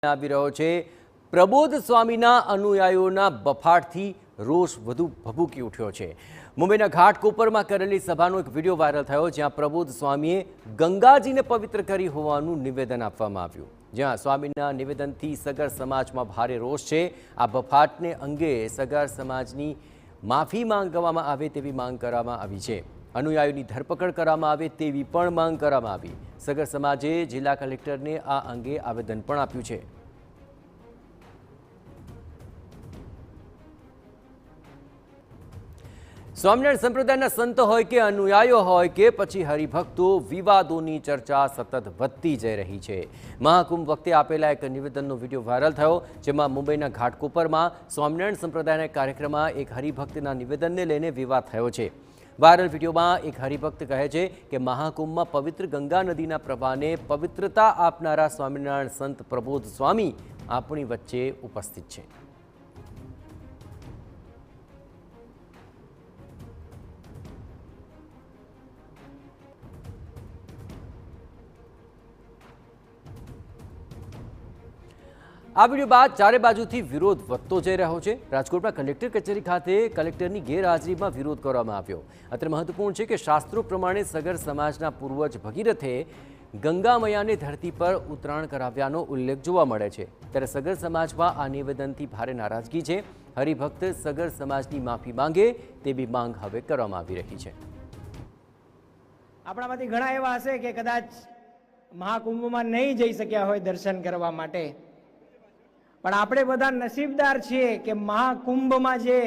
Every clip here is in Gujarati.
આવી રહ્યો છે। પ્રબોધ સ્વામીના અનુયાયીઓના બફાટથી રોષ વધુ ભભૂકી ઉઠ્યો છે। મુંબઈના ઘાટકોપરમાં કરેલી સભાનો એક વિડીયો વાયરલ થયો, જ્યાં પ્રબોધ સ્વામીએ ગંગાજીને પવિત્ર કરી હોવાનું નિવેદન આપવામાં આવ્યું, જ્યાં સ્વામીના નિવેદનથી સગર સમાજમાં ભારે રોષ છે। આ બફાટને અંગે સગર સમાજની માફી માંગવામાં આવે તેવી માંગ કરવામાં આવી છે। अनुयायीओनी धरपकड़ करवामां आवे तेवी पण मांग करवामां आवी। सगर समाजे जिला कलेक्टरने आ अंगे आवेदन पण आप्युं छे। स्वामिनारायण संप्रदायना संतो होय के अनुयायीओ होय के पछी हरिभक्तो विवादोनी चर्चा सतत वधती जई रही छे। महाकुंभ वखते आपेला एक निवेदननो विडियो वायरल थयो, जेमां मुंबईना घाटकोपरमां स्वामिनारायण संप्रदायना कार्यक्रममां एक हरिभक्तना निवेदनने लईने विवाद थयो छे। वायरल वीडियो में एक हरिभक्त कहे छे कि महाकुंभ में पवित्र गंगा नदीना प्रवाहने पवित्रता आपनारा स्वामीनारायण संत प्रबोध स्वामी अपनी वच्चे उपस्थित छे। आ वीडियो बाद चारे बाजुथी विरोध वधतो जई रह्यो छे। राजकोटमां कलेक्टर कचेरी खाते कलेक्टरनी गैरहाजरीमां विरोध करवामां आव्यो। अत्रे महत्वपूर्ण छे के शास्त्रों प्रमाणे सगर समाजना पूर्वज भगीरथे गंगा मैयाने धरती पर उतराण कराव्यानो उल्लेख जोवा मळे छे, त्यारे सगर समाजमां आ निवेदनथी भारे नाराजगी छे। हरिभक्त सगर समाजनी माफी मांगे तेवी मांग हवे करवामां आवी रही छे। आपणामांथी घणा एवा हशे के कदाच महाकुंभमां नहीं जई शक्या होय दर्शन करवा माटे, पण आपणे बधा नसीबदार छीए के महाकुंभमां जे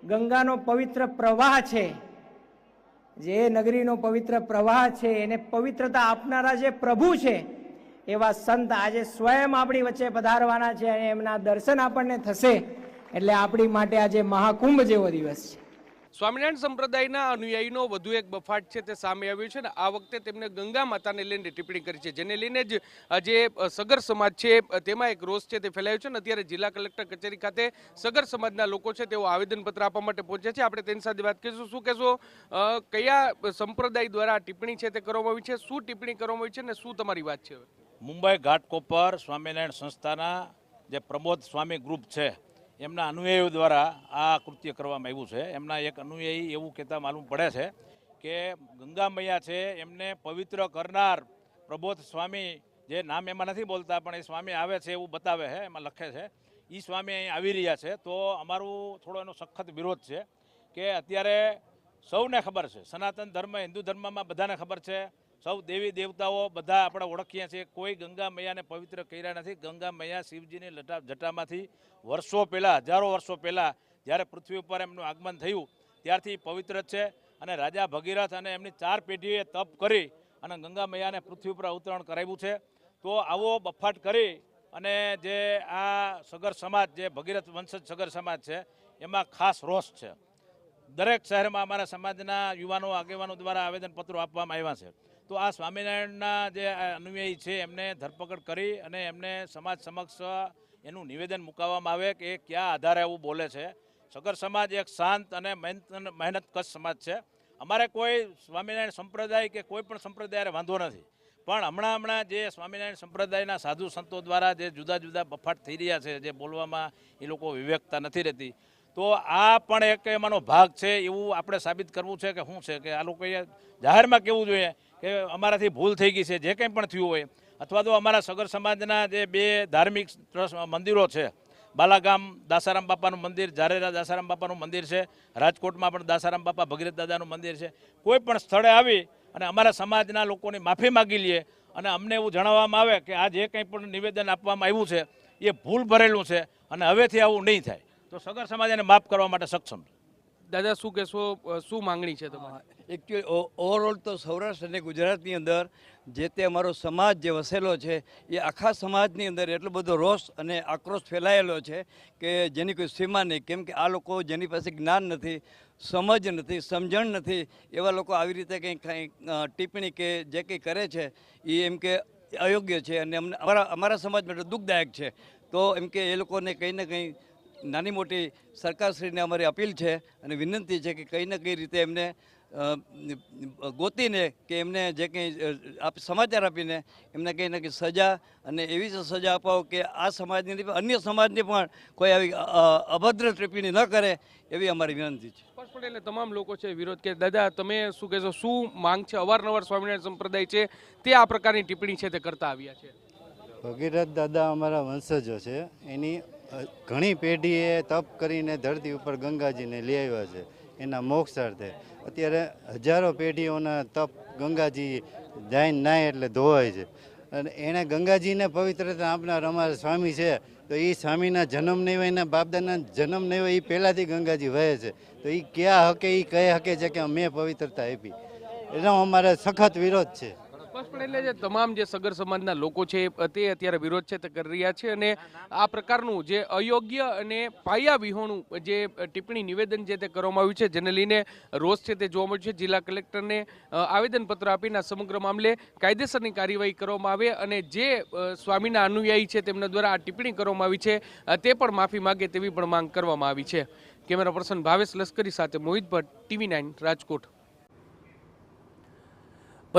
गंगानो पवित्र प्रवाह छे, जे नगरीनो पवित्र प्रवाह छे, एने पवित्रता आपनारा जे प्रभु छे एवा संत आज स्वयं आपणी वच्चे पधारवाना छे अने एमना दर्शन आपणने थशे, एटले आपणी माटे आज महाकुंभ जेवो दिवस छे। स्वामिनारायण संप्रदायना अनुयायीनो વધુ એક બફાટ છે તે સામે આવ્યો છે ને આ વખતે તેમને ગંગા માતાને લઈને ટિપ્પણી કરી છે, જેને લઈને જ જે સગર સમાજ છે તેમાં એક રોષ છે તે ફેલાયો છે ને અત્યારે જિલ્લા કલેક્ટર કચેરી ખાતે સગર સમાજના લોકો છે તેઓ આવેદનપત્ર આપવા માટે પહોંચ્યા છે। આપણે તેની સાથે વાત કરીશું। શું કહેશો, કયા સંપ્રદાય દ્વારા ટિપ્પણી છે તે કરવામાં આવી છે, શું ટિપ્પણી કરવામાં આવી છે ને શું તમારી વાત છે? મુંબઈ ઘાટકોપર સ્વામિનારાયણ સંસ્થાના જે પ્રબોધ સ્વામી ગ્રુપ છે એમના અનુયાયીઓ દ્વારા આ કૃત્ય કરવામાં આવ્યું છે। એમના એક અનુયાયી એવું કહેતા માલુમ પડે છે કે ગંગા મૈયા છે એમને પવિત્ર કરનાર પ્રબોધ સ્વામી, જે નામ એમાં નથી બોલતા પણ એ સ્વામી આવે છે એવું બતાવે છે, એમાં લખે છે એ સ્વામી અહીં આવી રહ્યા છે। તો અમારું થોડો એનો સખત વિરોધ છે કે અત્યારે સૌને ખબર છે, સનાતન ધર્મ હિન્દુ ધર્મમાં બધાને ખબર છે, સૌ દેવી દેવતાઓ બધા આપણે ઓળખીએ છીએ, કોઈ ગંગા મૈયાને પવિત્ર કર્યા નથી। ગંગા મૈયા શિવજીની જટામાંથી વર્ષો પહેલાં, હજારો વર્ષો પહેલાં જ્યારે પૃથ્વી ઉપર એમનું આગમન થયું ત્યારથી પવિત્ર જ છે। અને રાજા ભગીરથ અને એમની 4 પેઢીએ તપ કરી અને ગંગા મૈયાને પૃથ્વી ઉપર અવતરણ કરાવ્યું છે। તો આવો બફાટ કરી અને જે આ સગર સમાજ, જે ભગીરથ વંશજ સગર સમાજ છે એમાં ખાસ રોષ છે। દરેક શહેરમાં અમારા સમાજના યુવાનો આગેવાનો દ્વારા આવેદનપત્રો આપવામાં આવ્યા છે। તો આ સ્વામિનારાયણના જે અનુયાયી છે એમને ધરપકડ કરી અને એમને સમાજ સમક્ષ એનું નિવેદન મુકાવવામાં આવે કે એ કયા આધારે આવું બોલે છે। સગર સમાજ એક શાંત અને મહેનતકશ સમાજ છે। અમારે કોઈ સ્વામિનારાયણ સંપ્રદાય કે કોઈ પણ સંપ્રદાયને વાંધો નથી, પણ હમણાં જે સ્વામિનારાયણ સંપ્રદાયના સાધુ સંતો દ્વારા જે જુદા જુદા બફાટ થઈ રહ્યા છે, જે બોલવામાં એ લોકો વિવેકતા નથી રહેતી, તો આ પણ એક એમાંનો ભાગ છે એવું આપણે સાબિત કરવું છે કે શું છે કે આ લોકોએ જાહેરમાં કહેવું જોઈએ કે અમારાથી ભૂલ થઈ ગઈ છે, જે કંઈ પણ થયું હોય। અથવા તો અમારા સગર સમાજના જે 2 ધાર્મિક મંદિરો છે, બાલાગામ દાસારામ બાપાનું મંદિર, ઝારેરા દાસારામ બાપાનું મંદિર છે, રાજકોટમાં પણ દાસારામ બાપા ભગીરથ દાદાનું મંદિર છે, કોઈ પણ સ્થળે આવી અને અમારા સમાજના લોકોની માફી માગી લઈએ અને અમને એવું જણાવવામાં આવે કે આ જે કંઈ પણ નિવેદન આપવામાં આવ્યું છે એ ભૂલ ભરેલું છે અને હવેથી આવું નહીં થાય, તો સગર સમાજ એને માફ કરવા માટે સક્ષમ છે। દાદા શું કહેશો, શું માંગણી છે તમારી? એકચ્યુઅલી ઓવરઓલ તો સૌરાષ્ટ્ર અને ગુજરાતની અંદર જે તે અમારો સમાજ જે વસેલો છે એ આખા સમાજની અંદર એટલો બધો રોષ અને આક્રોશ ફેલાયેલો છે કે જેની કોઈ સીમા નહીં। કેમ કે આ લોકો જેની પાસે જ્ઞાન નથી, સમજ નથી, સમજણ નથી, એવા લોકો આવી રીતે કંઈ ટિપ્પણી કે જે કંઈ કરે છે એ એમ કે અયોગ્ય છે અને અમારા સમાજ માટે દુઃખદાયક છે। તો એમ કે એ લોકોને કંઈ ને કંઈ નાની મોટી સરકારશ્રીને અમારી અપીલ છે અને વિનંતી છે કે કંઈ ને કઈ રીતે એમને ગોતીને કે એમને જે કંઈ સમાચાર આપીને એમને કંઈ ને કંઈ સજા અને એવી સજા અપાવો કે આ સમાજની નહીં પણ અન્ય સમાજની પણ કોઈ આવી અભદ્ર ટિપ્પણી ન કરે એવી અમારી વિનંતી છે. હર્ષ પટેલને તમામ લોકો છે વિરોધ કે દાદા તમે શું કહેશો, શું માંગ છે? અવારનવાર સ્વામિનારાયણ સંપ્રદાય છે તે આ પ્રકારની ટિપ્પણી છે તે કરતા આવ્યા છે. ભગીરથ દાદા અમારા વંશજો છે. એની ઘણી પેઢીએ તપ કરીને ધરતી ઉપર ગંગાજીને લઈ આવ્યા છે એના મોક્ષાર્થે. અત્યારે હજારો પેઢીઓના તપ ગંગાજી જાય નાય એટલે ધોવાય છે. અને એણે ગંગાજીને પવિત્રતા આપનાર અમારા સ્વામી છે. તો એ સ્વામીના જન્મ નહીં હોય, એના બાપદાના જન્મ નહીં હોય, એ પહેલાંથી ગંગાજી વહે છે. તો એ ક્યાં હકે, એ કહી શકે છે કે મેં પવિત્રતા આપી. એનો અમારે સખત વિરોધ છે. હર્ષ પટેલ જે તમામ જે સગર સમાજના લોકો છે તે અત્યારે વિરોધ છે તે કરી રહ્યા છે અને આ પ્રકારનું જે અયોગ્ય અને પાયા વિહોણું જે ટિપ્પણી નિવેદન છે તે કરવામાં આવ્યું છે, જેને લઈને રોષ છે તે જોવા મળ્યું છે. જિલ્લા કલેક્ટરને આવેદનપત્ર આપીને સમગ્ર મામલે કાયદેસરની કાર્યવાહી કરવામાં આવે અને જે સ્વામીના અનુયાયી છે તેમના દ્વારા આ ટિપ્પણી કરવામાં આવી છે તે પણ માફી માગે તેવી પણ માંગ કરવામાં આવી છે. કેમેરા પર્સન ભાવેશ લશ્કરી સાથે મોહિત ભટ્ટ, TV9 રાજકોટ.